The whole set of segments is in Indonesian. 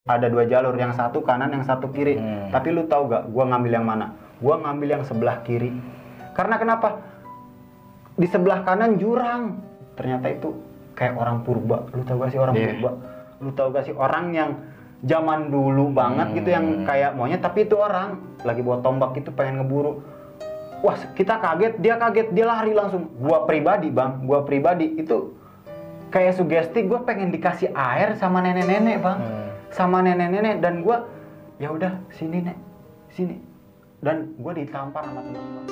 ada dua jalur, yang satu kanan, yang satu kiri. Tapi lu tahu gak, gua ngambil yang mana? Gua ngambil yang sebelah kiri. Karena kenapa? Di sebelah kanan jurang. Ternyata itu kayak orang purba. Lu tahu gak sih orang purba? Lu tahu gak sih orang yang zaman dulu banget gitu, yang kayak monyet, tapi itu orang lagi bawa tombak itu pengen ngeburu. Wah, kita kaget, dia lari langsung. Gua pribadi, Bang, itu kayak sugesti, gua pengen dikasih air sama nenek-nenek, Bang. Sama nenek-nenek, dan gue ya udah sini nek, sini, dan gue ditampar sama teman gue.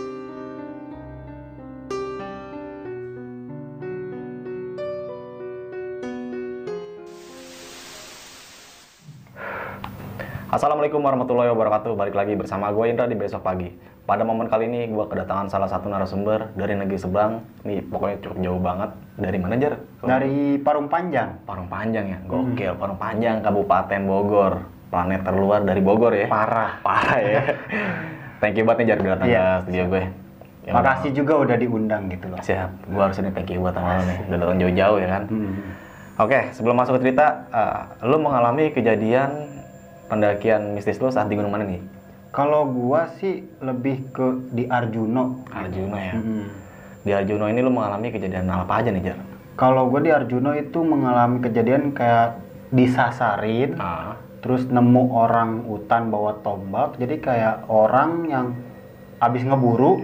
Assalamualaikum warahmatullahi wabarakatuh. Balik lagi bersama gue Indra di Besok Pagi. Pada momen kali ini gue kedatangan salah satu narasumber dari negeri seberang. Nih pokoknya cukup jauh banget. Dari mana, Jar? Dari Parung Panjang. Parung Panjang ya, gokil. Parung Panjang, Kabupaten Bogor. Planet terluar dari Bogor ya. Parah ya. Thank you banget nih, Jar, udah datang ke studio gue. Makasih juga udah diundang gitu loh. Siap, gue harus ini thank you buat sama lo nih. Udah datang jauh-jauh ya kan. Oke, sebelum masuk ke cerita, lo mengalami kejadian pendakian mistis lo saat di gunung mana nih? Kalau gua sih lebih ke di Arjuno. Arjuno ya. Di Arjuno ini lo mengalami kejadian apa aja nih, Jar? Kalau gua di Arjuno itu mengalami kejadian kayak disasarin, terus nemu orang hutan bawa tombak. Jadi kayak orang yang habis ngeburu,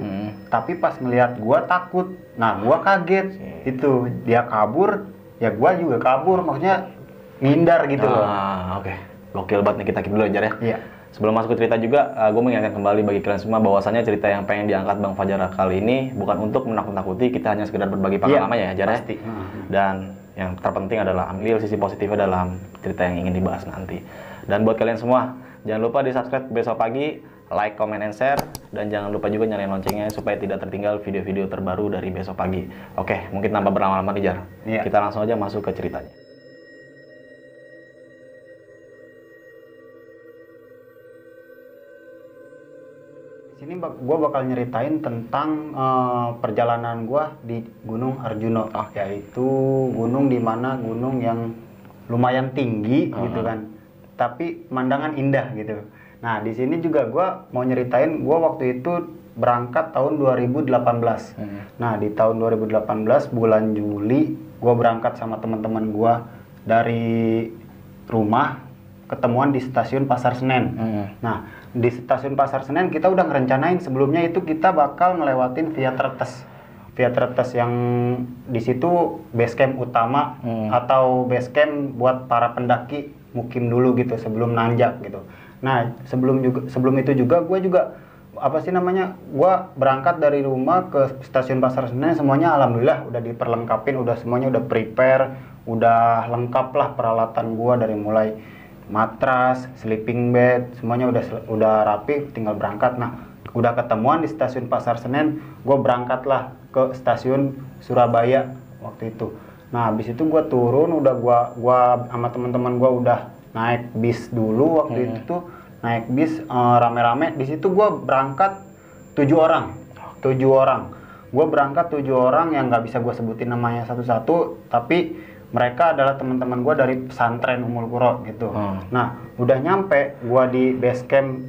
tapi pas ngelihat gua takut. Nah, gua kaget. Itu dia kabur, ya gua juga kabur. Maksudnya ngindar gitu loh. Oke. Gokil banget nih, kita keep dulu aja ya. Iya. Sebelum masuk ke cerita juga, gue mengingatkan kembali bagi kalian semua bahwasannya cerita yang pengen diangkat Bang Fajar kali ini bukan untuk menakut-nakuti, kita hanya sekedar berbagi pengalaman ya, Jar. Pasti. Dan yang terpenting adalah ambil sisi positifnya dalam cerita yang ingin dibahas nanti. Dan buat kalian semua, jangan lupa di subscribe Besok Pagi, like, comment, and share, dan jangan lupa juga nyalain loncengnya supaya tidak tertinggal video-video terbaru dari Besok Pagi. Oke, mungkin tanpa berlama-lama nih, Jar. Iya. Kita langsung aja masuk ke ceritanya. Sini gue bakal nyeritain tentang perjalanan gue di Gunung Arjuno, yaitu gunung yang lumayan tinggi gitu kan, tapi pemandangan indah gitu. Nah, di sini juga gue mau nyeritain gue waktu itu berangkat tahun 2018. Nah, di tahun 2018 bulan Juli gue berangkat sama teman-teman gue dari rumah, ketemuan di stasiun Pasar Senen. Nah, di stasiun Pasar Senen kita udah ngerencanain sebelumnya itu kita bakal ngelewatin Via Tretes yang di situ base camp utama atau base camp buat para pendaki mukim dulu gitu sebelum nanjak gitu. Nah, sebelum itu juga gue juga gue berangkat dari rumah ke stasiun Pasar Senen, semuanya alhamdulillah udah diperlengkapin, semuanya udah prepare, udah lengkap lah peralatan gue, dari mulai matras, sleeping bed, semuanya udah rapi, tinggal berangkat. Nah, udah ketemuan di stasiun Pasar Senen, gue berangkatlah ke stasiun Surabaya waktu itu. Nah, habis itu gue turun, gua sama teman-teman gue udah naik bis dulu waktu itu tuh, naik bis rame-rame. Di situ gue berangkat 7 orang. Gue berangkat 7 orang yang nggak bisa gue sebutin namanya satu-satu, tapi mereka adalah teman-teman gue dari pesantren Ummul Qura gitu. Nah, udah nyampe gue di base camp,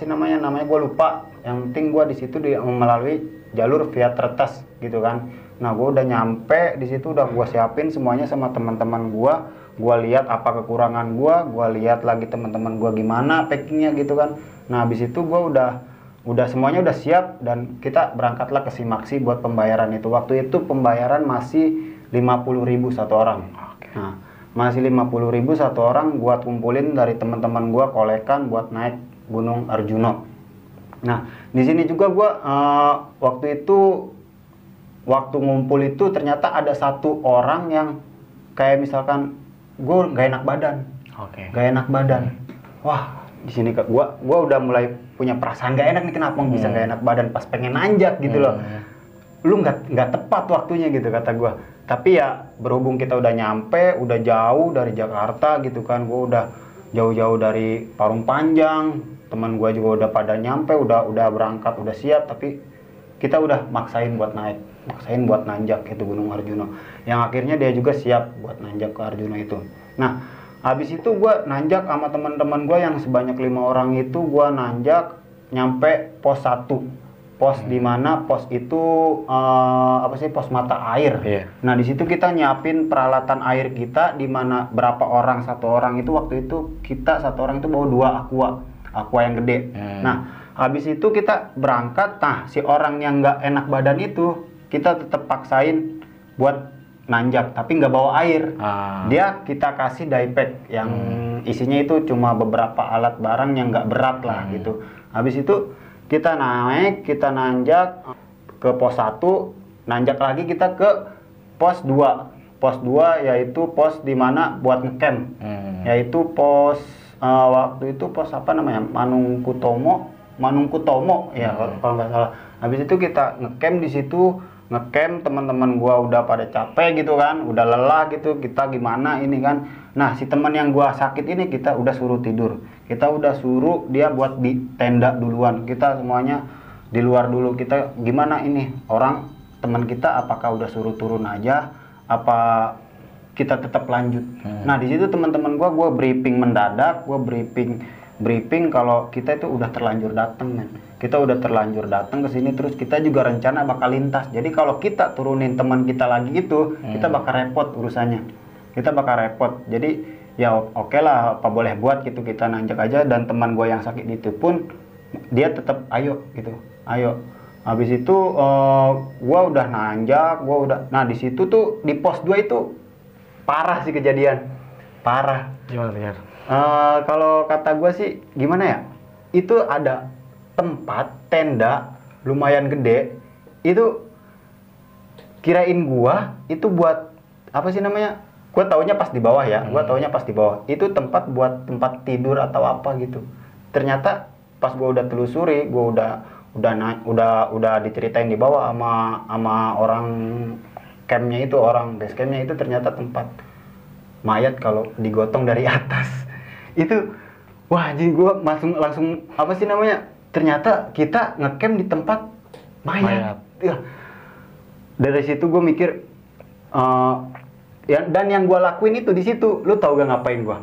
namanya gue lupa. Yang penting gue di situ melalui jalur Via Tretes gitu kan. Nah, gue udah nyampe di situ, udah gue siapin semuanya sama teman-teman gue. Gue lihat apa kekurangan gue lihat lagi teman-teman gue gimana packingnya gitu kan. Nah, habis itu gue udah semuanya udah siap, dan kita berangkatlah ke Simaksi buat pembayaran itu. Waktu itu pembayaran masih 50.000 satu orang. Nah, masih 50.000 satu orang buat kumpulin dari teman-teman gua, kolekan buat naik Gunung Arjuno. Nah, di sini juga gua waktu ngumpul itu ternyata ada satu orang yang kayak misalkan gua gak enak badan. Wah, di sini gua udah mulai punya perasaan gak enak nih, kenapa bisa gak enak badan pas pengen nanjak gitu loh. Lu nggak tepat waktunya gitu kata gue. Tapi ya berhubung kita udah nyampe, udah jauh dari Jakarta gitu kan, gue udah jauh-jauh dari Parung Panjang, teman gue juga udah pada nyampe, udah berangkat, udah siap, tapi kita udah maksain buat nanjak itu Gunung Arjuno. Yang akhirnya dia juga siap buat nanjak ke Arjuno itu. Nah, Habis itu gue nanjak sama teman-teman gue yang sebanyak 5 orang itu, gue nanjak nyampe pos 1. Pos di mana pos itu pos mata air. Iya. Nah, di situ kita nyiapin peralatan air kita, di mana berapa orang, satu orang itu waktu itu kita satu orang itu bawa 2 aqua yang gede. Nah, habis itu kita berangkat. Nah, si orang yang nggak enak badan itu kita tetap paksain buat nanjak, tapi nggak bawa air. Dia kita kasih diepack yang isinya itu cuma beberapa alat barang yang nggak berat lah gitu. Habis itu kita naik, kita nanjak ke pos 1, nanjak lagi kita ke pos 2. Pos 2 yaitu pos di mana buat ngecamp. Yaitu pos waktu itu pos apa namanya? Manungkutomo ya kalau nggak salah. Habis itu kita ngecamp di situ. Ngecamp, teman-teman gua udah pada capek gitu kan, udah lelah gitu, kita gimana ini kan. Nah, si teman yang gua sakit ini kita udah suruh tidur, kita udah suruh dia buat di tenda duluan, kita semuanya di luar dulu. Kita gimana ini, orang teman kita apakah udah suruh turun aja apa kita tetap lanjut. Nah, di situ teman-teman gua briefing mendadak, gua briefing kalau kita itu udah terlanjur datang, men. Kita udah terlanjur datang ke sini, terus kita juga rencana bakal lintas. Jadi kalau kita turunin teman kita lagi itu, kita bakal repot urusannya. Kita bakal repot. Jadi ya oke lah, apa boleh buat gitu, kita nanjak aja. Dan teman gue yang sakit itu pun dia tetap ayo gitu, ayo. Habis itu gue udah nanjak, nah di situ tuh di pos 2 itu parah sih kejadian, parah. Gimana ya? Kalau kata gue sih gimana ya, itu ada tempat tenda lumayan gede, itu kirain gua itu buat apa sih namanya, gua taunya pas di bawah ya, gua taunya pas di bawah itu tempat buat tempat tidur atau apa gitu. Ternyata pas gua udah telusuri, gua udah diceritain di bawah sama orang campnya itu, orang base campnya itu, ternyata tempat mayat kalau digotong dari atas. Itu wah anjing, gua langsung apa sih namanya, ternyata kita ngecamp di tempat mayat. Ya. Dari situ gue mikir ya, dan yang gue lakuin itu di situ, lu tau gak ngapain gue?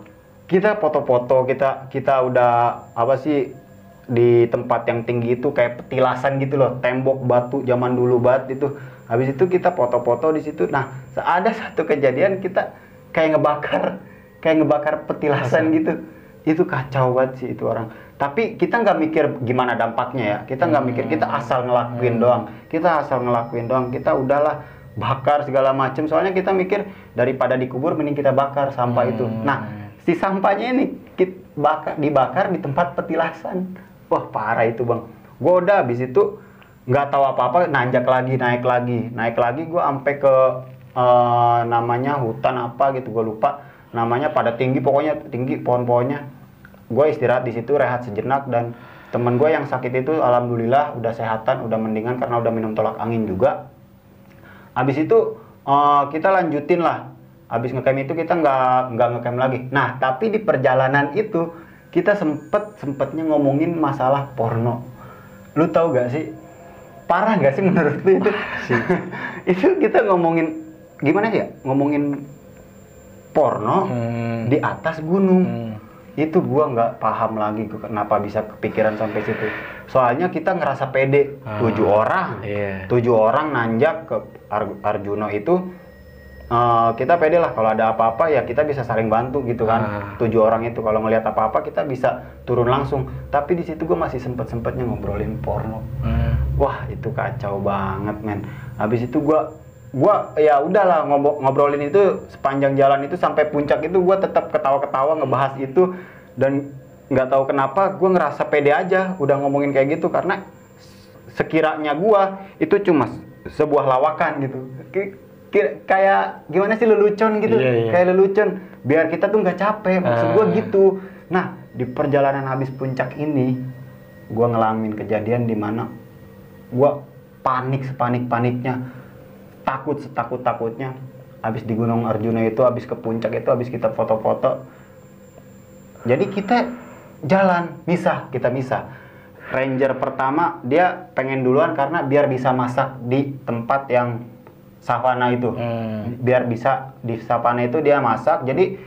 Kita foto-foto, kita udah apa sih di tempat yang tinggi itu kayak petilasan gitu loh, tembok batu zaman dulu banget itu. Habis itu kita foto-foto di situ. Nah, ada satu kejadian kita kayak ngebakar petilasan gitu. Itu kacau banget sih itu orang. Tapi kita nggak mikir gimana dampaknya ya. Kita nggak mikir, kita asal ngelakuin doang. Kita udahlah bakar segala macem. Soalnya kita mikir daripada dikubur mending kita bakar sampah itu. Nah, si sampahnya ini dibakar di tempat petilasan. Wah parah itu bang. Gue udah habis itu nggak tahu apa-apa, nanjak lagi, naik lagi. Gue sampai ke namanya hutan apa gitu, gue lupa namanya, pada tinggi, pokoknya tinggi pohon-pohonnya. Gue istirahat di situ, rehat sejenak, dan temen gue yang sakit itu alhamdulillah udah sehatan, udah mendingan karena udah minum tolak angin juga. Habis itu kita lanjutin lah. Habis ngecamp itu kita nggak ngecamp lagi. Nah tapi di perjalanan itu kita sempetnya ngomongin masalah porno. Lu tahu gak sih? Parah gak sih menurut lu itu? Itu kita ngomongin gimana sih ya? Ngomongin porno di atas gunung. Itu gua nggak paham lagi kenapa bisa kepikiran sampai situ. Soalnya kita ngerasa pede, 7 orang nanjak ke Arjuna itu, kita pede lah kalau ada apa-apa ya kita bisa saling bantu gitu kan. 7 orang itu kalau ngelihat apa-apa kita bisa turun langsung. Tapi di situ gua masih sempetnya ngobrolin porno. Wah itu kacau banget men. Habis itu gua ya udahlah ngobrolin itu sepanjang jalan itu sampai puncak itu gua tetap ketawa-ketawa ngebahas itu, dan nggak tahu kenapa gua ngerasa pede aja udah ngomongin kayak gitu, karena sekiranya gua itu cuma sebuah lawakan gitu, kayak gimana sih, lelucon gitu. Kayak lelucon biar kita tuh nggak capek, maksud gua gitu. Nah di perjalanan habis puncak ini gua ngalamin kejadian di mana gua panik sepanik-paniknya, takut setakut-takutnya. Habis di Gunung Arjuna itu, habis ke puncak itu, habis kita foto-foto, jadi kita jalan kita misah. Ranger pertama dia pengen duluan karena biar bisa masak di tempat yang savana itu, biar bisa di savana itu dia masak. Jadi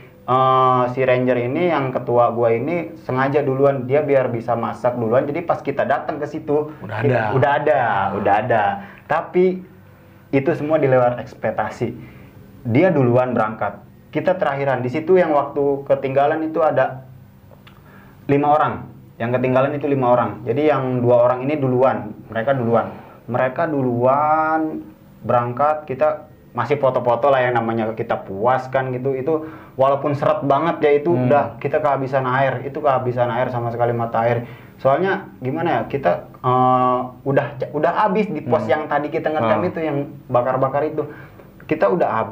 si ranger ini yang ketua gua ini sengaja duluan, dia biar bisa masak duluan, jadi pas kita datang ke situ udah ada. Tapi itu semua di luar ekspektasi. Dia duluan berangkat, kita terakhiran. Di situ yang waktu ketinggalan itu ada 5 orang. Yang ketinggalan itu 5 orang. Jadi yang 2 orang ini duluan, mereka duluan berangkat. Kita masih foto-foto lah, yang namanya kita puas kan gitu. Itu walaupun seret banget ya, itu udah kita kehabisan air. Itu kehabisan air sama sekali, mata air. Soalnya gimana ya, kita udah habis di pos yang tadi kita ngecamp itu, yang bakar-bakar itu. Kita udah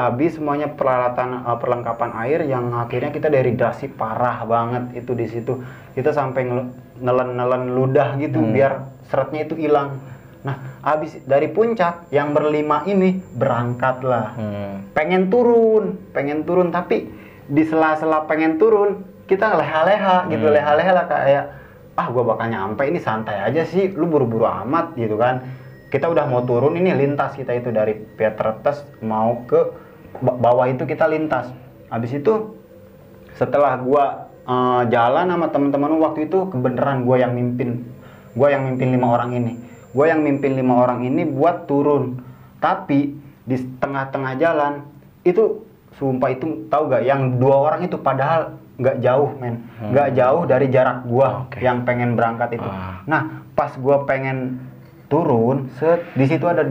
habis semuanya peralatan, perlengkapan air, yang akhirnya kita dehidrasi parah banget itu di situ. Kita sampai nelen ludah gitu biar seretnya itu hilang. Nah, habis dari puncak yang berlima ini berangkatlah. Pengen turun, tapi di sela-sela pengen turun kita leha-leha gitu, leha-leha lah kayak gua bakal nyampe ini, santai aja sih, lu buru-buru amat gitu kan. Kita udah mau turun, ini lintas kita itu dari Pietertes mau ke bawah itu kita lintas. Habis itu setelah gua jalan sama teman-teman waktu itu, kebenaran gua yang mimpin 5 orang ini. Gua yang mimpin 5 orang ini buat turun. Tapi di tengah-tengah jalan itu sumpah itu, tahu gak, yang 2 orang itu padahal nggak jauh men, nggak jauh dari jarak gua yang pengen berangkat itu. Nah, pas gua pengen turun, di situ ada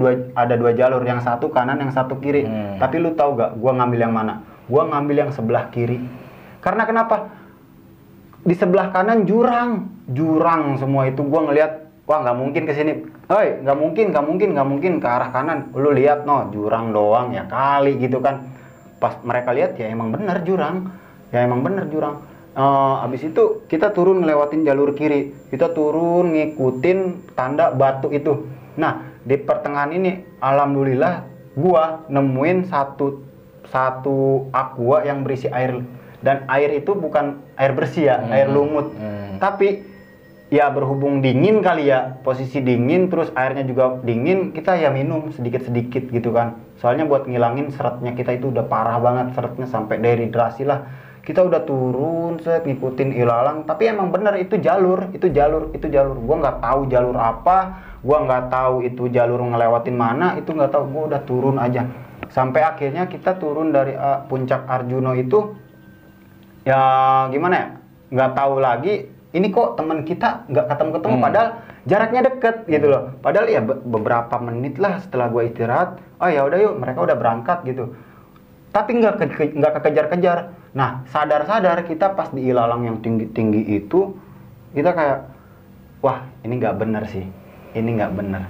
dua jalur, yang satu kanan, yang satu kiri. Tapi lu tahu gak, gua ngambil yang mana? Gua ngambil yang sebelah kiri. Karena kenapa? Di sebelah kanan jurang semua itu. Gua ngelihat, wah nggak mungkin ke sini. Nggak mungkin ke arah kanan. Lu lihat jurang doang ya kali gitu kan. Pas mereka lihat ya emang bener jurang. Abis itu kita turun ngelewatin jalur kiri, kita turun ngikutin tanda batu itu. Nah, di pertengahan ini alhamdulillah gua nemuin satu aqua yang berisi air, dan air itu bukan air bersih ya, air lumut. Tapi ya berhubung dingin kali ya, posisi dingin, terus airnya juga dingin, kita ya minum sedikit-sedikit gitu kan. Soalnya buat ngilangin seretnya kita itu udah parah banget seretnya, sampai dehidrasi lah. Kita udah turun ngikutin ilalang, tapi emang bener itu jalur. Gua nggak tahu jalur apa, gua nggak tahu itu jalur ngelewatin mana, itu nggak tahu. Gua udah turun aja sampai akhirnya kita turun dari puncak Arjuno itu. Ya gimana ya, nggak tahu lagi ini kok teman kita nggak ketemu padahal jaraknya deket gitu loh. Padahal ya beberapa menit lah setelah gua istirahat, ya udah yuk, mereka udah berangkat gitu. Tapi nggak kekejar-kejar. Nah, sadar-sadar kita pas di ilalang yang tinggi-tinggi itu, kita kayak, wah ini nggak bener sih, ini nggak bener.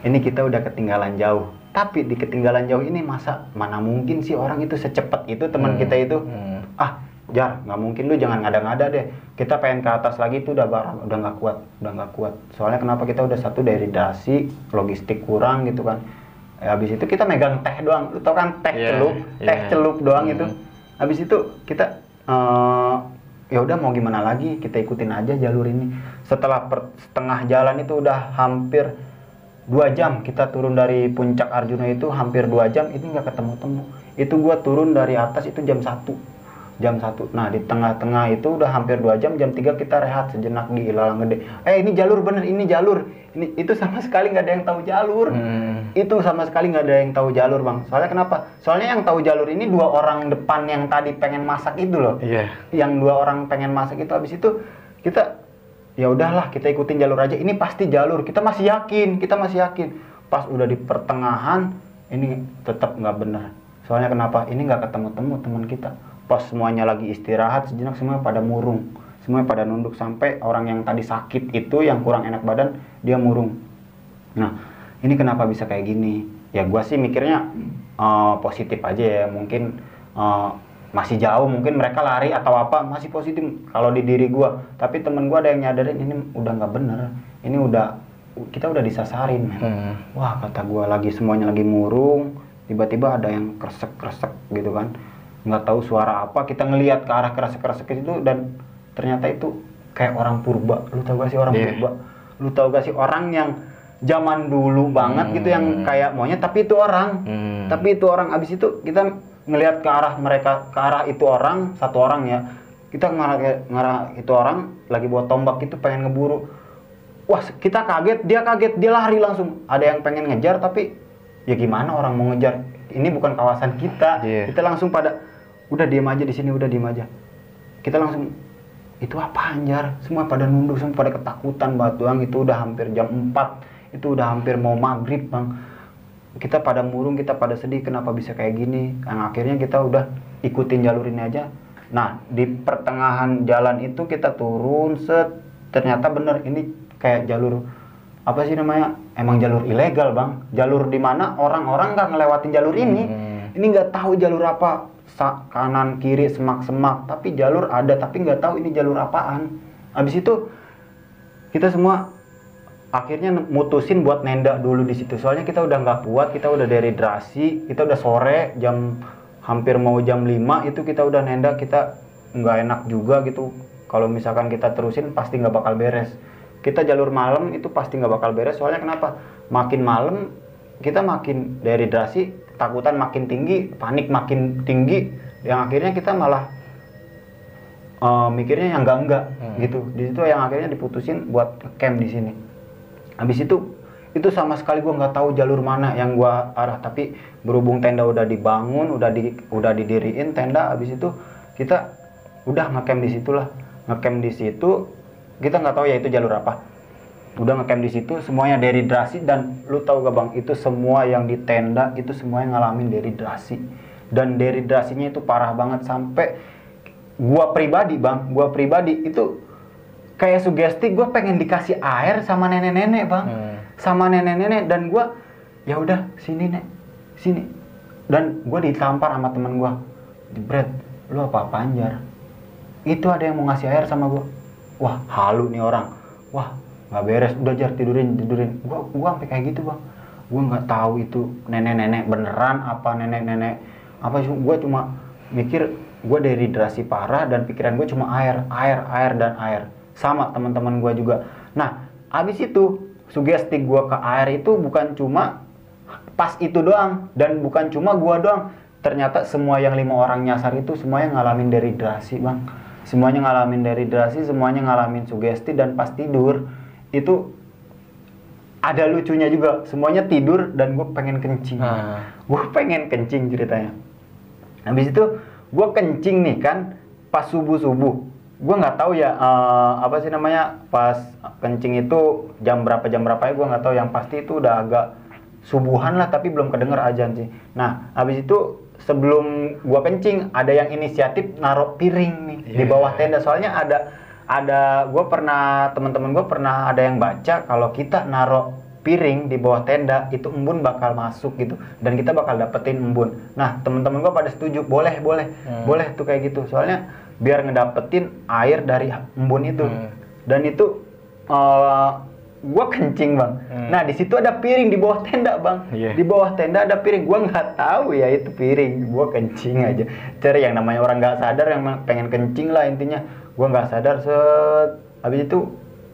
Ini kita udah ketinggalan jauh. Tapi di ketinggalan jauh ini mana mungkin sih orang itu secepat itu, teman kita itu. Jar, nggak mungkin, lu jangan ngada-ngada deh. Kita pengen ke atas lagi itu udah nggak kuat. Soalnya kenapa, kita udah satu dehidrasi, logistik kurang gitu kan. Habis itu kita megang teh doang, lu tau kan teh celup doang itu. Habis itu kita ya udah mau gimana lagi, kita ikutin aja jalur ini. Setelah setengah jalan itu udah hampir 2 jam kita turun dari puncak Arjuno itu, hampir 2 jam itu nggak ketemu-temu. Itu gua turun dari atas itu jam 1. Nah, di tengah-tengah itu udah hampir 2 jam, jam 3 kita rehat sejenak di Ilalang Gede. Ini jalur bener, ini jalur. Itu sama sekali nggak ada yang tahu jalur. Itu sama sekali nggak ada yang tahu jalur, Bang. Soalnya kenapa? Soalnya yang tahu jalur ini 2 orang depan yang tadi pengen masak itu loh. Yang 2 orang pengen masak itu. Habis itu kita, ya udahlah kita ikutin jalur aja. Ini pasti jalur. Kita masih yakin. Pas udah di pertengahan, ini tetap nggak bener. Soalnya kenapa? Ini nggak ketemu-temu teman kita. Pas semuanya lagi istirahat sejenak, semuanya pada murung, semuanya pada nunduk, sampai orang yang tadi sakit itu, yang kurang enak badan, dia murung. Nah, ini kenapa bisa kayak gini? Ya gua sih mikirnya positif aja ya, mungkin masih jauh, mungkin mereka lari atau apa, masih positif kalau di diri gua. Tapi temen gua ada yang nyadarin ini udah nggak bener, ini kita udah disasarin. Wah, kata gua, semuanya lagi murung, tiba-tiba ada yang kresek gitu kan. Nggak tahu suara apa, kita ngelihat ke arah kresek itu, dan ternyata itu kayak orang purba. Lu tahu gak sih orang purba? Lu tahu gak sih orang yang zaman dulu banget gitu, yang kayak monyet tapi itu orang. Abis itu kita ngelihat ke arah mereka, ke arah itu orang, satu orang ya, kita ngarah itu orang lagi bawa tombak itu pengen ngeburu. Wah, kita kaget, dia lari langsung. Ada yang pengen ngejar tapi ya gimana orang mau ngejar? Ini bukan kawasan kita. Kita langsung pada udah diem aja di sini, udah diem aja. Kita langsung itu apa anjar? Semua pada nunduk, semua pada ketakutan banget doang. Itu udah hampir jam 4. Itu udah hampir mau maghrib, Bang. Kita pada murung, kita pada sedih kenapa bisa kayak gini. Nah, akhirnya kita udah ikutin jalur ini aja. Nah, di pertengahan jalan itu kita turun, ternyata bener ini kayak jalur apa sih namanya? Emang jalur ilegal, Bang. Jalur di mana orang-orang nggak ngelewatin jalur ini. Ini nggak tahu jalur apa, kanan kiri semak-semak, tapi jalur ada tapi nggak tahu ini jalur apaan. Habis itu kita semua akhirnya mutusin buat nenda dulu di situ. Soalnya kita udah nggak kuat, kita udah dehidrasi, kita udah sore jam hampir mau jam 5 itu kita udah nenda, kita nggak enak juga gitu. Kalau misalkan kita terusin pasti nggak bakal beres. Kita jalur malam itu pasti nggak bakal beres. Soalnya kenapa? Makin malam kita makin dehidrasi, takutan makin tinggi, panik makin tinggi. Yang akhirnya kita malah mikirnya yang enggak gitu. Di situ yang akhirnya diputusin buat camp di sini. Habis itu sama sekali gue nggak tahu jalur mana yang gue arah, tapi berhubung tenda udah dibangun, udah didiriin tenda, habis itu kita udah ngecamp di situlah, ngecamp di situ, kita nggak tahu ya itu jalur apa, udah ngecamp di situ, semuanya dehidrasi. Dan lu tahu gak Bang, itu semua yang di tenda itu semuanya ngalamin dehidrasi, dan dehidrasinya itu parah banget sampai gue pribadi Bang, gue pribadi itu kayak sugesti gue pengen dikasih air sama nenek-nenek Bang. Sama nenek-nenek, dan gue ya udah sini nek, sini. Dan gue ditampar sama temen gue, jebret, lu apa anjar? Itu ada yang mau ngasih air sama gue. Wah, halu nih orang. Wah, nggak beres, udah jar tidurin. Gue sampai kayak gitu Bang. Gue nggak tahu itu nenek-nenek beneran apa nenek-nenek apa. Gue cuma mikir gue dehidrasi parah dan pikiran gue cuma air dan air. Sama teman-teman gue juga. Nah, abis itu sugesti gue ke air itu bukan cuma pas itu doang, dan bukan cuma gue doang. Ternyata semua yang 5 orang nyasar itu semuanya ngalamin dehidrasi Bang. Semuanya ngalamin dehidrasi, semuanya ngalamin sugesti, dan pas tidur itu ada lucunya juga. Semuanya tidur dan gue pengen kencing. Gue pengen kencing ceritanya. Habis itu gue kencing nih kan pas subuh-subuh. Gue nggak tahu ya apa sih namanya, pas kencing itu jam berapa ya gue nggak tahu, yang pasti itu udah agak subuhan lah, tapi belum kedenger azan sih. Nah habis itu sebelum gue kencing ada yang inisiatif naruh piring nih di bawah tenda. Soalnya ada gue pernah, teman-teman gue pernah ada yang baca kalau kita naruh piring di bawah tenda itu embun bakal masuk gitu, dan kita bakal dapetin embun. Nah teman-teman gue pada setuju, boleh tuh kayak gitu, soalnya biar ngedapetin air dari embun itu. Dan itu gue kencing Bang. Nah di situ ada piring di bawah tenda Bang. Di bawah tenda ada piring, gue nggak tahu ya itu piring, gue kencing aja. Cari yang namanya orang nggak sadar, yang pengen kencing lah intinya. Gue nggak sadar, habis itu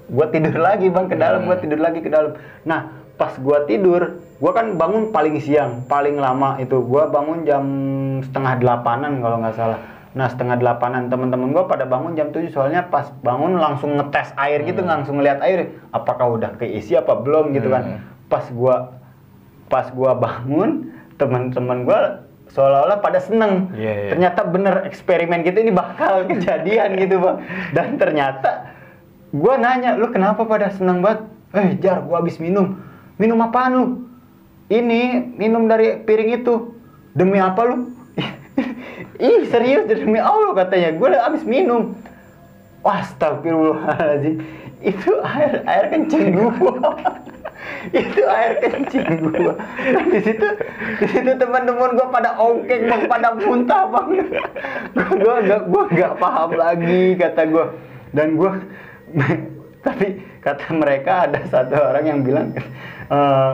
gue tidur lagi Bang ke dalam, Nah pas gue tidur, gue kan bangun paling siang, paling lama itu gue bangun jam 7:30 kalau nggak salah. Nah 7:30 teman-teman gue pada bangun jam 7, soalnya pas bangun langsung ngetes air gitu, langsung ngeliat air apakah udah keisi apa belum gitu kan. Pas gua bangun, teman-teman gue seolah-olah pada seneng. Ternyata bener eksperimen kita ini bakal kejadian gitu Bang. Dan ternyata gue nanya, lu kenapa pada seneng banget? Jar, gue habis minum apaan lu? Ini minum dari piring itu. Demi apa lu? Ih serius, demi Allah katanya, gue udah habis minum. Astagfirullahaladzim, itu air kencing gue. Itu air kencing gue. Di situ teman-teman gue pada ongkek Bang, pada muntah Bang. Gue nggak paham lagi kata gue. Dan gue tapi kata mereka ada satu orang yang bilang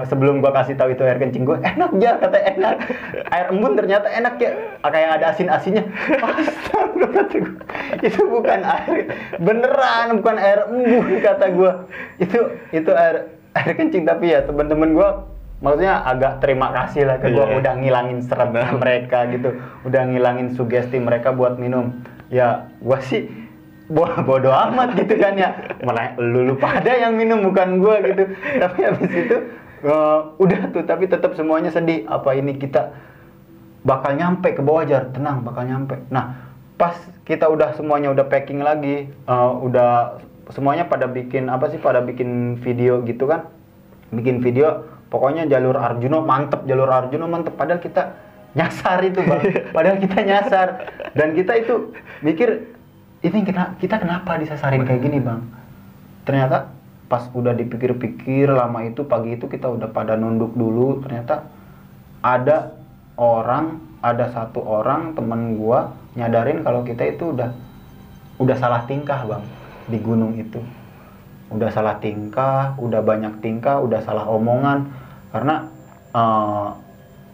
sebelum gua kasih tahu itu air kencing gua enak ya, kata enak, air embun ternyata enak ya, kayak ada asin-asinnya. Astaga kata gua, itu bukan air beneran, bukan air embun kata gua, itu air kencing. Tapi ya teman-teman gua maksudnya agak terima kasih lah ke gue Iya. udah ngilangin seretnya mereka gitu, udah ngilangin sugesti mereka buat minum. Ya gue sih bodo amat gitu kan ya, malah lu pada yang minum bukan gue gitu. Tapi habis itu udah tuh, tapi tetap semuanya sedih. Apa ini kita bakal nyampe ke bawah, Jar? Tenang, bakal nyampe. Nah pas kita udah semuanya udah packing lagi, udah semuanya pada bikin apa sih, pada bikin video gitu kan, bikin video pokoknya jalur Arjuna mantep, padahal kita nyasar itu bang, padahal kita nyasar, dan kita itu mikir ini kita kenapa disasarin kayak gini bang. Ternyata pas udah dipikir-pikir lama itu, pagi itu kita udah pada nunduk dulu, ternyata ada satu orang temen gua nyadarin kalau kita itu udah salah tingkah bang di gunung itu. Udah salah tingkah, udah banyak tingkah, udah salah omongan. Karena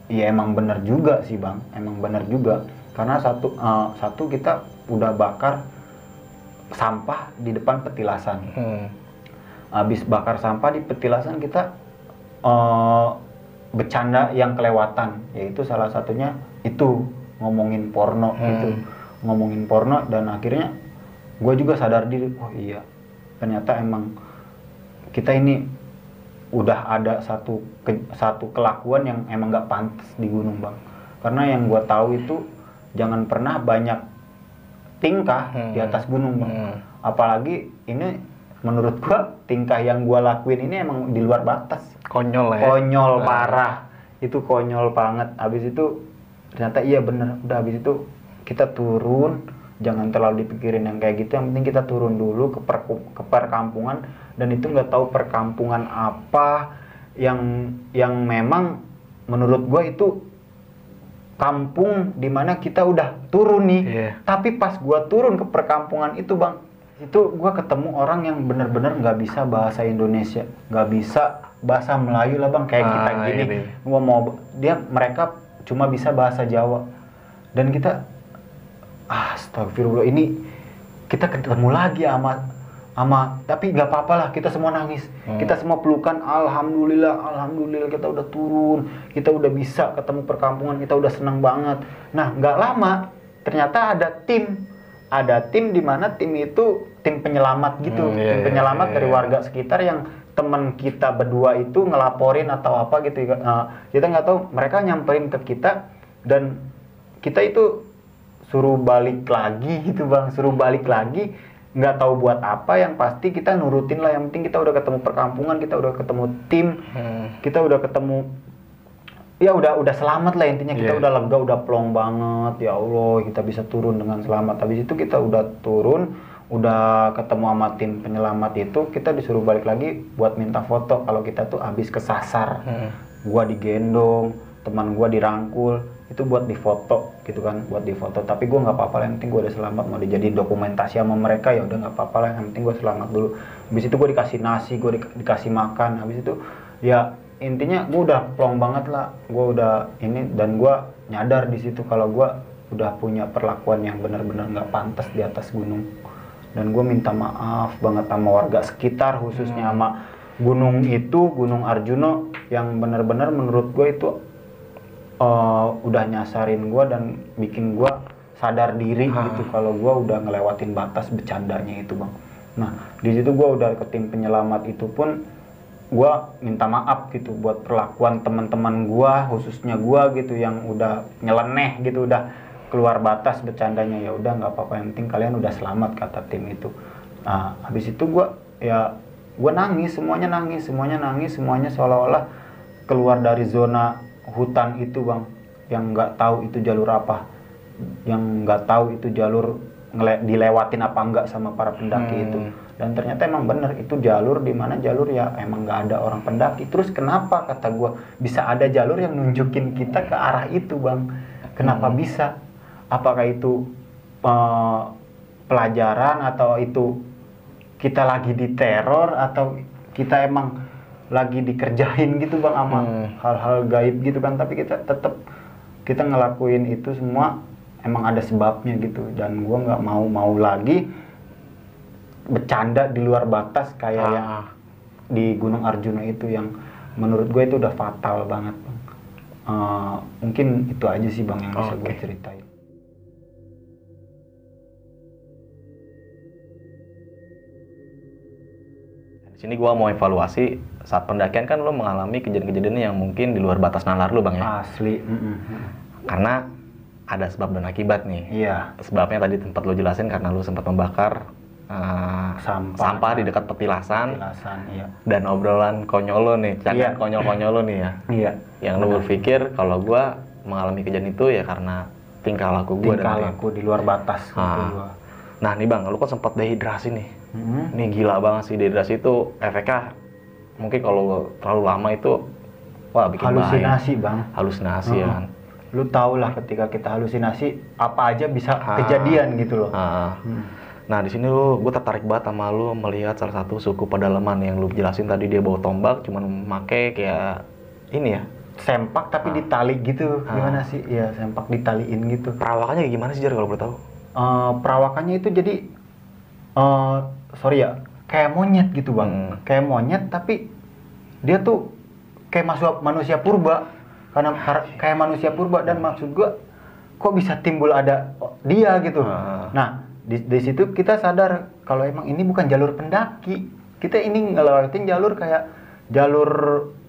ya emang bener juga sih bang, emang bener juga. Karena satu kita udah bakar sampah di depan petilasan. Habis bakar sampah di petilasan, kita bercanda yang kelewatan, yaitu salah satunya itu ngomongin porno gitu, ngomongin porno. Dan akhirnya gue juga sadar diri, oh iya ternyata emang kita ini udah ada satu kelakuan yang emang nggak pantas di gunung bang. Karena yang gue tahu itu jangan pernah banyak tingkah di atas gunung bang. Apalagi ini menurut gue tingkah yang gue lakuin ini emang di luar batas. Konyol ya. Konyol parah, itu konyol banget. Habis itu ternyata iya bener, udah habis itu kita turun, jangan terlalu dipikirin yang kayak gitu. Yang penting kita turun dulu ke perkampungan, dan itu nggak tahu perkampungan apa yang memang menurut gue itu kampung dimana kita udah turun nih. Tapi pas gue turun ke perkampungan itu bang, itu gue ketemu orang yang bener-bener nggak bisa bahasa Indonesia, nggak bisa bahasa Melayu lah bang, kayak kita gini. Mereka cuma bisa bahasa Jawa, dan kita astagfirullah, ini kita ketemu lagi sama tapi nggak apa-apa lah, kita semua nangis, kita semua pelukan, alhamdulillah kita udah turun, kita udah bisa ketemu perkampungan, kita udah senang banget. Nah nggak lama ternyata ada tim di mana tim itu tim penyelamat gitu, tim penyelamat dari warga sekitar yang teman kita berdua itu ngelaporin atau apa gitu. Kita nggak tahu, mereka nyamperin ke kita dan kita itu suruh balik lagi gitu bang, nggak tahu buat apa. Yang pasti kita nurutin lah, yang penting kita udah ketemu perkampungan, kita udah ketemu tim, kita udah ketemu, ya udah selamat lah intinya. Kita udah lega, udah plong banget, ya Allah kita bisa turun dengan selamat. Habis itu kita udah turun, udah ketemu sama tim penyelamat itu, kita disuruh balik lagi buat minta foto kalau kita tuh habis kesasar. Gua digendong, teman gua dirangkul, itu buat difoto gitu kan, buat difoto. Tapi gua nggak apa-apa lah, yang penting gua udah selamat. Mau dijadiin dokumentasi sama mereka ya udah nggak apa-apa lah, yang penting gua selamat dulu. Habis itu gua dikasih nasi, gua dikasih makan. Habis itu ya intinya gua udah plong banget lah, gua udah ini. Dan gua nyadar di situ kalau gua udah punya perlakuan yang benar-benar nggak pantas di atas gunung. Dan gue minta maaf banget sama warga sekitar, khususnya sama gunung itu, Gunung Arjuna, yang benar-benar menurut gue itu udah nyasarin gue dan bikin gue sadar diri gitu kalau gue udah ngelewatin batas bercandanya itu bang. Nah di situ gue udah ke tim penyelamat itu pun gue minta maaf gitu buat perlakuan teman-teman gue, khususnya gue gitu, yang udah nyeleneh gitu, udah keluar batas bercandanya. Ya udah nggak apa-apa, yang penting kalian udah selamat, kata tim itu. Nah habis itu gue nangis, semuanya seolah-olah keluar dari zona hutan itu bang, yang nggak tahu itu jalur apa, yang nggak tahu itu jalur dilewatin apa enggak sama para pendaki itu. Dan ternyata emang bener itu jalur dimana jalur ya emang nggak ada orang pendaki. Terus kenapa, kata gue, bisa ada jalur yang nunjukin kita ke arah itu bang? Kenapa bisa? Apakah itu pelajaran, atau itu kita lagi diteror, atau kita emang lagi dikerjain gitu bang sama hal-hal gaib gitu kan? Tapi kita tetap kita ngelakuin itu semua emang ada sebabnya gitu. Dan gue nggak mau lagi bercanda di luar batas kayak yang di Gunung Arjuna itu, yang menurut gue itu udah fatal banget Bang. Mungkin itu aja sih Bang yang bisa gue ceritain. Di sini gua mau evaluasi saat pendakian kan lo mengalami kejadian-kejadian yang mungkin di luar batas nalar lo Bang ya. Asli. Karena ada sebab dan akibat nih. Iya. Sebabnya tadi tempat lo jelasin karena lo sempat membakar sampah di dekat petilasan. Iya. Dan obrolan konyol lo nih, Iya. konyol-konyol lo nih ya. Iya. Yang lo berpikir kalau gua mengalami kejadian itu ya karena tingkah laku gua Tingkah laku di luar batas gitu gua. Nah nih Bang, lo kan sempat dehidrasi nih. Nih gila banget sih, dehidrasi itu efeknya mungkin kalau terlalu lama itu wah bikin halusinasi bahaya. Bang. Halusinasi ya kan. Lu tau lah ketika kita halusinasi apa aja bisa kejadian gitu loh. Nah di sini gue tertarik banget sama lu melihat salah satu suku pedalaman yang lu jelasin tadi, dia bawa tombak cuman make kayak ini ya, sempak tapi ditali gitu. Gimana sih? Ya sempak ditaliin gitu. perawakannya kayak gimana sih Jar kalau boleh tahu? Perawakannya itu jadi sorry ya, kayak monyet gitu Bang. Kayak monyet tapi dia tuh kayak manusia purba. Karena kayak manusia purba, dan maksud gua kok bisa timbul ada dia gitu. Nah, di situ kita sadar kalau emang ini bukan jalur pendaki. Kita ini ngelewatin jalur kayak jalur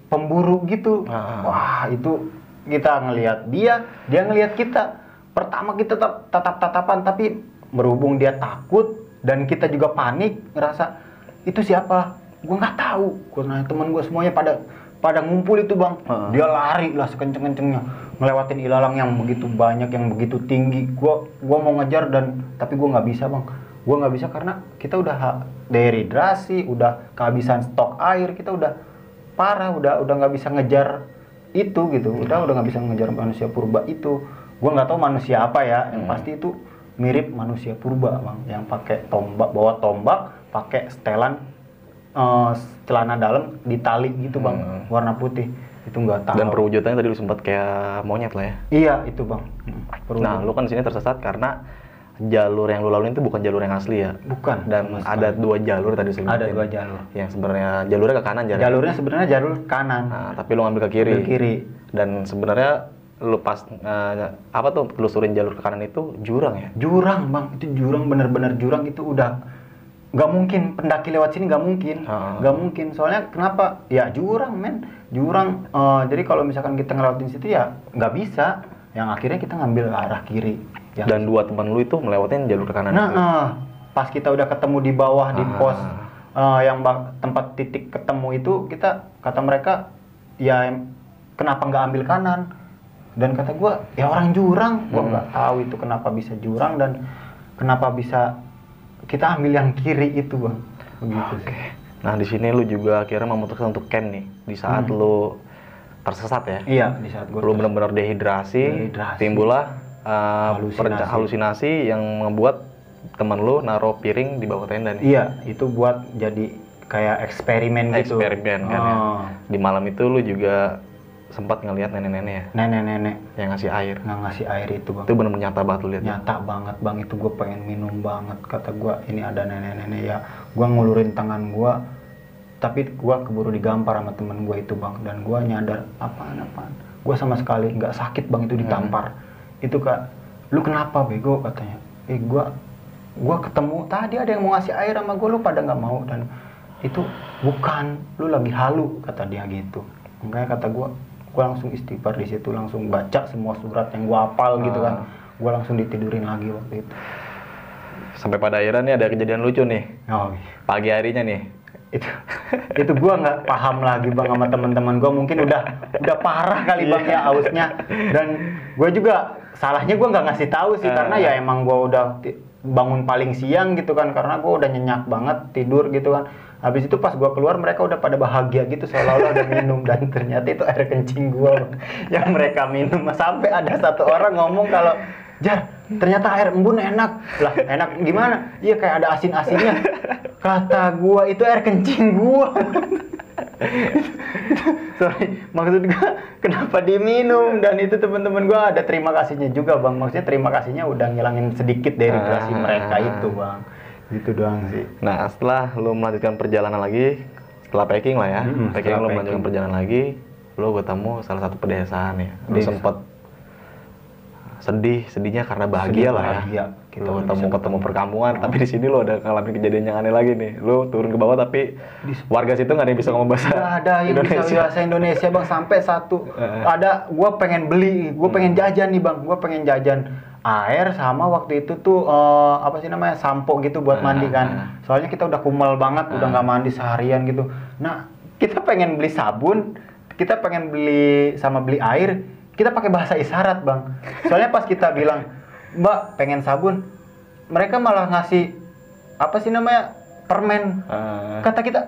pemburu gitu. Wah, itu kita ngelihat dia ngelihat kita. Pertama kita tatap-tatapan, tapi berhubung dia takut dan kita juga panik, ngerasa itu siapa? Gua nggak tahu. Karena teman gua semuanya pada ngumpul itu Bang. Dia lari lah sekenceng-kencengnya ngelewatin ilalang yang begitu banyak, yang begitu tinggi. Gua mau ngejar tapi gua nggak bisa Bang. Gua nggak bisa karena kita udah dehidrasi, udah kehabisan stok air, kita udah parah, udah nggak bisa ngejar itu gitu. Udah nggak bisa ngejar manusia purba itu. Gua nggak tahu manusia apa ya, yang pasti itu mirip manusia purba Bang, yang pakai tombak, bawa tombak, pakai setelan celana dalam ditali gitu Bang, warna putih. Itu nggak tahu. Dan perwujudannya tadi lu sempat kayak monyet lah ya. Iya itu Bang. Nah lu kan di sini tersesat karena jalur yang lu lalui itu bukan jalur yang asli ya. Bukan. Dan ada dua jalur tadi sebenarnya. Ada dua jalur. Yang sebenarnya jalurnya ke kanan. Jalurnya sebenarnya jalur kanan. Nah, tapi lu ngambil ke kiri. Ke kiri. Dan sebenarnya lu pas apa tuh telusurin jalur ke kanan itu jurang ya? Jurang Bang, itu jurang, bener-bener jurang. Itu udah nggak mungkin pendaki lewat sini, nggak mungkin. Soalnya kenapa? Ya jurang jurang. Jadi kalau misalkan kita ngelewatin situ ya nggak bisa. Yang akhirnya kita ngambil arah kiri. Dan dua teman lu itu melewatin jalur ke kanan. Pas kita udah ketemu di bawah di pos yang tempat titik ketemu itu, kita kata mereka ya kenapa nggak ambil kanan? Dan kata gue ya orang jurang. Gue nggak tahu itu kenapa bisa jurang dan kenapa bisa kita ambil yang kiri itu Bang. Begitu sih. Nah di sini lu juga akhirnya memutuskan untuk camp nih di saat lu tersesat ya. Iya, di saat gue lu benar-benar dehidrasi. Timbullah halusinasi yang membuat teman lu naruh piring di bawah tenda nih. Iya, itu buat jadi kayak eksperimen gitu. Eksperimen kan ya. Di malam itu lu juga sempat ngelihat nenek-nenek ya. Nenek-nenek yang ngasih air. Ngasih air itu Bang. Itu benar-benar nyata banget lu lihat. Nyata banget Bang, itu gue pengen minum banget. Kata gue ini ada nenek-nenek ya. Gue ngulurin tangan gue, tapi gue keburu digampar sama temen gue itu Bang. Dan gue nyadar apaan. Gue sama sekali nggak sakit Bang, itu ditampar. Itu Kak, lu kenapa bego katanya. Gue ketemu tadi ada yang mau ngasih air sama gue, lu pada nggak mau. Dan itu bukan, lu lagi halu kata dia gitu. Makanya kata gue langsung istighfar di situ, langsung baca semua surat yang gue hafal gitu kan. Gue langsung ditidurin lagi waktu itu. Sampai pada akhirnya nih ada kejadian lucu nih. Pagi harinya nih. Itu gue nggak paham lagi Bang sama teman-teman gue, mungkin udah parah kali Bang ya ausnya. Dan gue juga salahnya gue nggak ngasih tahu sih, karena ya emang gue udah bangun paling siang gitu kan, karena gue udah nyenyak banget tidur gitu kan. Habis itu pas gua keluar mereka udah pada bahagia gitu seolah-olah udah minum, dan ternyata itu air kencing gua yang mereka minum. Sampai ada satu orang ngomong kalau, "Jar, ternyata air embun enak." Lah, enak gimana? Iya kayak ada asin-asinnya. Kata gua itu air kencing gua. Sorry, maksud gua kenapa diminum, dan itu teman-teman gua ada terima kasihnya juga Bang. Maksudnya terima kasihnya udah ngilangin sedikit dari dehidrasi mereka itu Bang. Gitu doang sih. Nah setelah lu melanjutkan perjalanan lagi, setelah packing lah ya, packing setelah lo melanjutkan perjalanan lagi, lo ketemu salah satu pedesaan ya. Lo sempet sedihnya karena bahagia lah ya. Kita Lo ketemu perkampungan, tapi di sini lo ada ngalamin kejadian yang aneh lagi nih. Lo turun ke bawah tapi warga situ nggak ada yang bisa ngomong bahasa Nggak ada yang bisa bahasa Indonesia bang, sampai satu ada gue pengen beli, gue pengen jajan nih bang, gue pengen jajan air sama waktu itu tuh apa sih namanya, sampo gitu buat mandi kan. Soalnya kita udah kumal banget, udah nggak mandi seharian gitu. Nah kita pengen beli sabun, kita pengen beli air, kita pakai bahasa isyarat bang. Soalnya pas kita bilang Mbak pengen sabun, mereka malah ngasih apa sih namanya, permen. Kata kita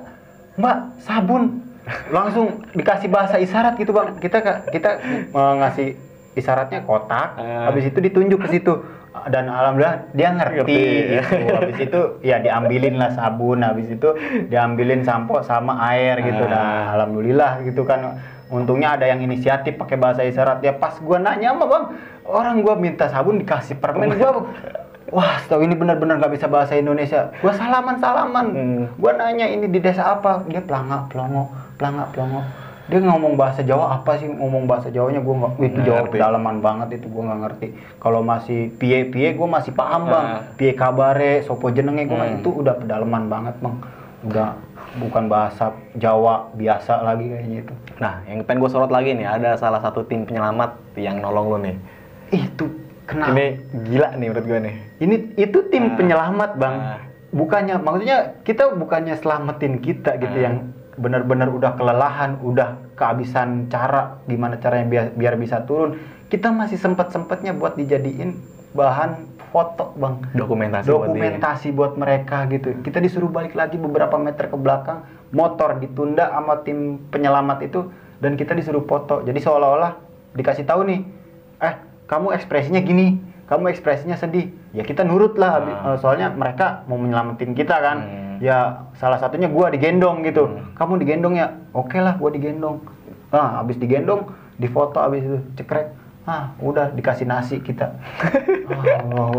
Mbak sabun, langsung dikasih bahasa isyarat gitu bang. Kita ngasih isyaratnya kotak, habis itu ditunjuk ke situ, dan alhamdulillah dia ngerti. Gitu. Habis itu ya diambilin lah sabun, habis itu diambilin sampo sama air gitu. Dan alhamdulillah gitu kan, untungnya ada yang inisiatif pakai bahasa isyarat. Ya pas gua nanya mah bang, orang gua minta sabun dikasih permen, gua wah setahu ini benar-benar nggak bisa bahasa Indonesia. Gua salaman. Gua nanya ini di desa apa, dia pelanga pelongo. Dia ngomong bahasa Jawa apa sih, ngomong bahasa Jawanya gua nggak, itu Jawa pedalaman banget itu, gua nggak ngerti. Kalau masih pie gua masih paham bang, pie kabare sopo jenenge gua itu udah pedalaman banget bang, udah bukan bahasa Jawa biasa lagi kayaknya itu. Nah yang pengen gue sorot lagi nih, ada salah satu tim penyelamat yang nolong lo nih. Itu kenapa? Ini gila nih menurut gue nih. Itu tim penyelamat bang, bukannya, maksudnya kita bukannya selamatin kita gitu yang benar-benar udah kelelahan, udah kehabisan cara, gimana caranya biar bisa turun. Kita masih sempet-sempetnya buat dijadiin bahan foto bang, dokumentasi buat mereka gitu. Kita disuruh balik lagi beberapa meter ke belakang, motor ditunda sama tim penyelamat itu, dan kita disuruh foto. Jadi seolah-olah dikasih tahu nih, kamu ekspresinya gini, kamu ekspresinya sedih, ya kita nurut lah. Soalnya mereka mau menyelamatin kita kan. Ya salah satunya gua digendong gitu. Kamu digendong ya, oke lah gua digendong. Nah habis digendong, difoto, habis itu cekrek, udah dikasih nasi kita.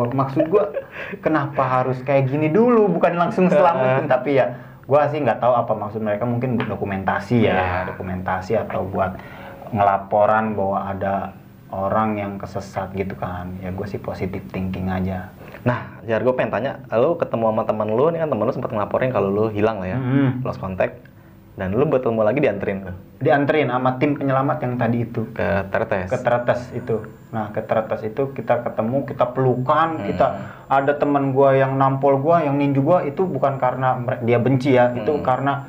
Maksud gua kenapa harus kayak gini dulu, bukan langsung selamatin. Tapi ya gua sih nggak tahu apa maksud mereka, mungkin dokumentasi ya, dokumentasi atau buat ngelaporan bahwa ada orang yang kesesat gitu kan. Ya gue sih positive thinking aja. Nah, Jar, gue pengen tanya, lo ketemu sama teman lo, ini kan teman lo sempat ngelaporin kalau lo hilang lah ya, lost contact, dan lo bertemu lagi dianterin tuh. Dianterin sama tim penyelamat yang tadi itu. Ke Tretes. Ke Tretes itu. Nah, ke Tretes itu kita ketemu, kita pelukan, kita ada teman gue yang nampol gue, yang ninju gue, itu bukan karena dia benci ya, itu karena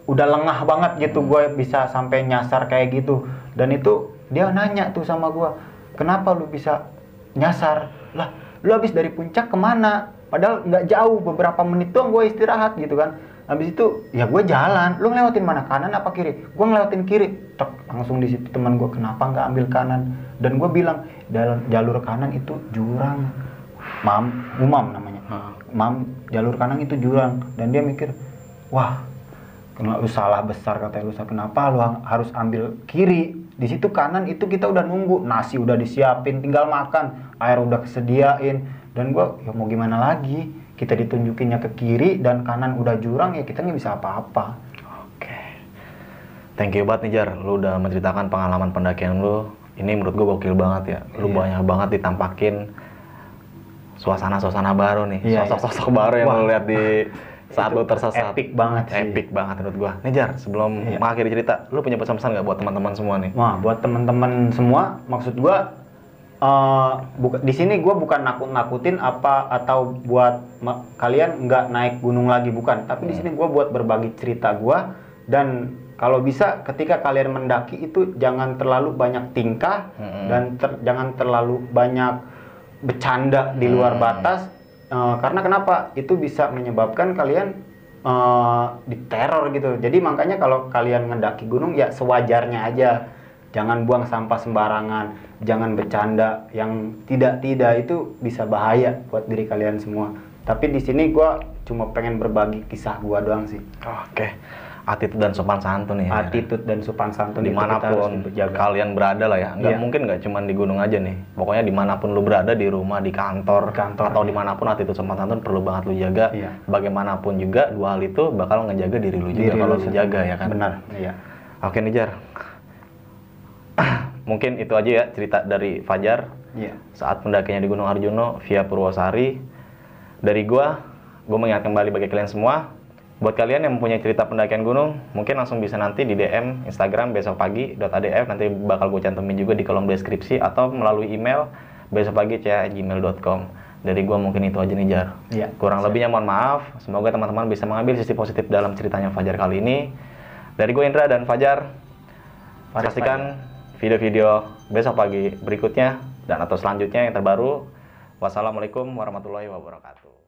udah lengah banget gitu gue bisa sampai nyasar kayak gitu. Dan itu dia nanya tuh sama gue, kenapa lu bisa nyasar? Lah, lu habis dari puncak kemana? Padahal nggak jauh, beberapa menit doang gue istirahat gitu kan. Habis itu ya gue jalan. Lu ngelewatin mana, kanan apa kiri? Gue ngelewatin kiri. Tek, langsung di situ teman gue, kenapa nggak ambil kanan? Dan gue bilang, dalam jalur kanan itu jurang. Umam namanya. Jalur kanan itu jurang. Dan dia mikir, wah, lu salah besar, katanya lu, kenapa lu harus ambil kiri? Di situ kanan itu kita udah nunggu, nasi udah disiapin, tinggal makan, air udah kesediain. Dan gua ya mau gimana lagi, kita ditunjukinnya ke kiri dan kanan udah jurang, ya kita nggak bisa apa-apa. Oke, thank you banget nih Jar, lu udah menceritakan pengalaman pendakian lu. Ini menurut gua gokil banget ya, lu banyak banget ditampakin suasana-suasana baru nih, sosok-sosok baru yang lu lihat di saat lu tersesat. Epic banget sih. Epic banget menurut gua. Nih Jar, sebelum mengakhiri cerita, lu punya pesan-pesan nggak buat teman-teman semua nih? Wah, buat teman-teman semua, maksud gua di sini gua bukan nakut-nakutin apa atau buat kalian nggak naik gunung lagi, bukan. Tapi di sini gua buat berbagi cerita gua, dan kalau bisa ketika kalian mendaki itu jangan terlalu banyak tingkah dan jangan terlalu banyak bercanda di luar batas. Karena kenapa? Itu bisa menyebabkan kalian diteror gitu. Jadi makanya kalau kalian mendaki gunung ya sewajarnya aja. Jangan buang sampah sembarangan, jangan bercanda yang tidak-tidak, itu bisa bahaya buat diri kalian semua. Tapi di sini gua cuma pengen berbagi kisah gua doang sih. Oke. attitude dan sopan santun ya. Attitude dan sopan santun itu kita harus Dimanapun jaga. kalian berada lah ya, nggak Iya. mungkin nggak cuma di gunung aja nih, pokoknya dimanapun lu berada, di rumah, di kantor, atau iya. dimanapun attitude sopan santun perlu banget lu jaga. Iya. Bagaimanapun juga dua hal itu bakal ngejaga diri lu juga kalau lu jaga ya kan. Benar, iya. Oke nih Jar, mungkin itu aja ya cerita dari Fajar Iya. saat pendakinya di Gunung Arjuna via Purwosari. Dari gua mengingat kembali bagi kalian semua, buat kalian yang mempunyai cerita pendakian gunung, mungkin langsung bisa nanti di DM Instagram besokpagi.adf, nanti bakal gue cantumin juga di kolom deskripsi, atau melalui email besokpagi@gmail.com. Dari gue mungkin itu aja nih Jar. Iya. Kurang lebihnya mohon maaf. Semoga teman-teman bisa mengambil sisi positif dalam ceritanya Fajar kali ini. Dari gue Indra dan Fajar, saksikan video-video besok pagi berikutnya dan atau selanjutnya yang terbaru. Wassalamualaikum warahmatullahi wabarakatuh.